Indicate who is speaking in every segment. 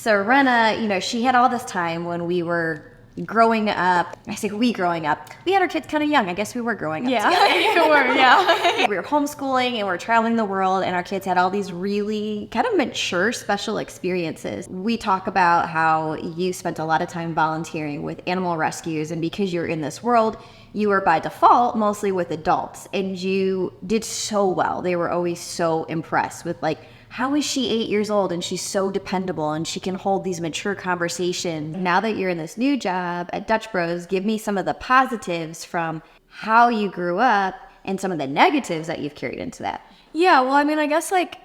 Speaker 1: Serenna, you know, she had all this time when we were growing up. I say we growing up. We had our kids kind of young. I guess we were growing up together.
Speaker 2: You were, yeah.
Speaker 1: We were homeschooling and we were traveling the world, and our kids had all these really kind of mature special experiences. We talk about how you spent a lot of time volunteering with animal rescues, and because you're in this world, you were by default mostly with adults, and you did so well. They were always so impressed with, like, how is she 8 years old and she's so dependable and she can hold these mature conversations? Now that you're in this new job at Dutch Bros, give me some of the positives from how you grew up and some of the negatives that you've carried into that.
Speaker 2: Yeah, well, I mean, I guess, like,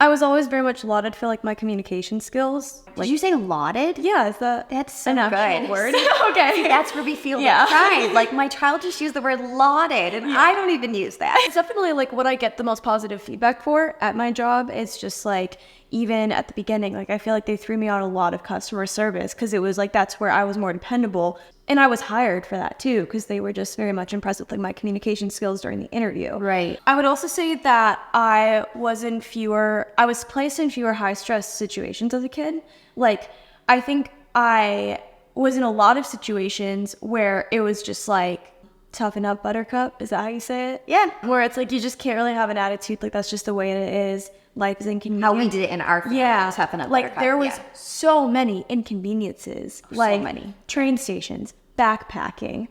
Speaker 2: I was always very much lauded for, like, my communication skills.
Speaker 1: Did you say lauded?
Speaker 2: Yeah, is that
Speaker 1: That's so
Speaker 2: an actual
Speaker 1: good.
Speaker 2: word? Okay.
Speaker 1: That's where we feel
Speaker 2: Yeah.
Speaker 1: the pride. Like, my child just used the word lauded, and I don't even use that.
Speaker 2: It's definitely, like, what I get the most positive feedback for at my job is just, like, even at the beginning, like, I feel like they threw me on a lot of customer service because it was, like, that's where I was more dependable. And I was hired for that, too, because they were just very much impressed with, like, my communication skills during the interview.
Speaker 1: Right.
Speaker 2: I would also say that I was placed in fewer high-stress situations as a kid. Like, I think I was in a lot of situations where it was just, like, toughen up, buttercup. Is that how you say it?
Speaker 1: Yeah.
Speaker 2: Where it's like you just can't really have an attitude. Like, that's just the way it is. Life is inconvenient.
Speaker 1: How we did it in our family.
Speaker 2: Yeah.
Speaker 1: Toughen up,
Speaker 2: Like,
Speaker 1: buttercup.
Speaker 2: there was
Speaker 1: Yeah.
Speaker 2: so many inconveniences. Like,
Speaker 1: many.
Speaker 2: train stations, backpacking,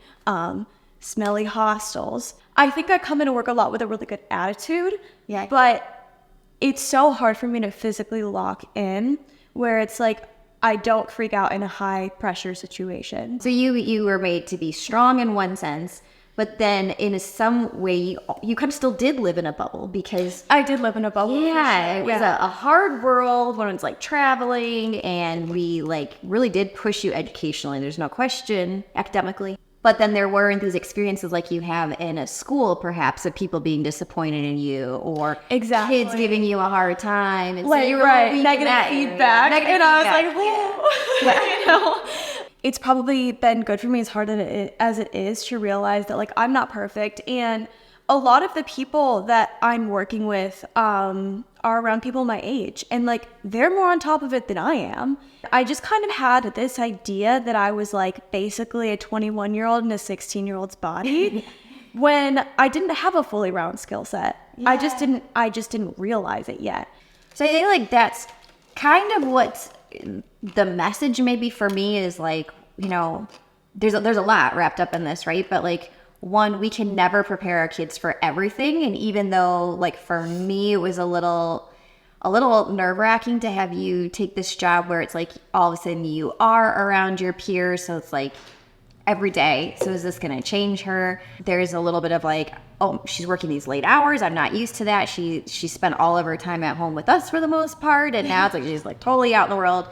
Speaker 2: smelly hostels. I think I come into work a lot with a really good attitude.
Speaker 1: Yeah.
Speaker 2: But it's so hard for me to physically lock in, where it's like I don't freak out in a high pressure situation.
Speaker 1: So you were made to be strong in one sense, but then in some way you kind of still did live in a bubble because
Speaker 2: I did live in a bubble.
Speaker 1: yeah, it was a hard world when it's like traveling, and we like really did push you educationally. There's no question, academically. But then there weren't these experiences like you have in a school, perhaps, of people being disappointed in you or
Speaker 2: Exactly.
Speaker 1: kids giving you a hard time. And
Speaker 2: Like,
Speaker 1: so you were
Speaker 2: right,
Speaker 1: weak in
Speaker 2: negative
Speaker 1: that area.
Speaker 2: feedback.
Speaker 1: Negative
Speaker 2: And I was
Speaker 1: feedback.
Speaker 2: like, whoa. You know? It's probably been good for me as hard as it is to realize that, like, I'm not perfect. And a lot of the people that I'm working with are around people my age. And, like, they're more on top of it than I am. I just kind of had this idea that I was, like, basically a 21-year-old in a 16-year-old's body when I didn't have a fully round skill set.
Speaker 1: Yeah.
Speaker 2: I just didn't realize it yet.
Speaker 1: So I think like that's kind of what's the message maybe for me is like, you know, there's a lot wrapped up in this, right? But like, one, we can never prepare our kids for everything. And even though like for me, it was a little nerve-wracking to have you take this job where it's like all of a sudden you are around your peers. So it's like every day. So is this going to change her? There's a little bit of like, oh, she's working these late hours. I'm not used to that. She spent all of her time at home with us for the most part. And now it's like she's like totally out in the world.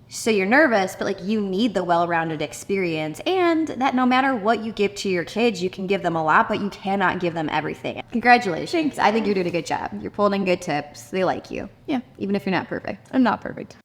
Speaker 1: So you're nervous, but like you need the well-rounded experience, and that no matter what you give to your kids, you can give them a lot, but you cannot give them everything. Congratulations.
Speaker 2: Thanks.
Speaker 1: I think you're doing a good job. You're pulling in good tips. They like you.
Speaker 2: Yeah.
Speaker 1: Even if you're not perfect.
Speaker 2: I'm not perfect.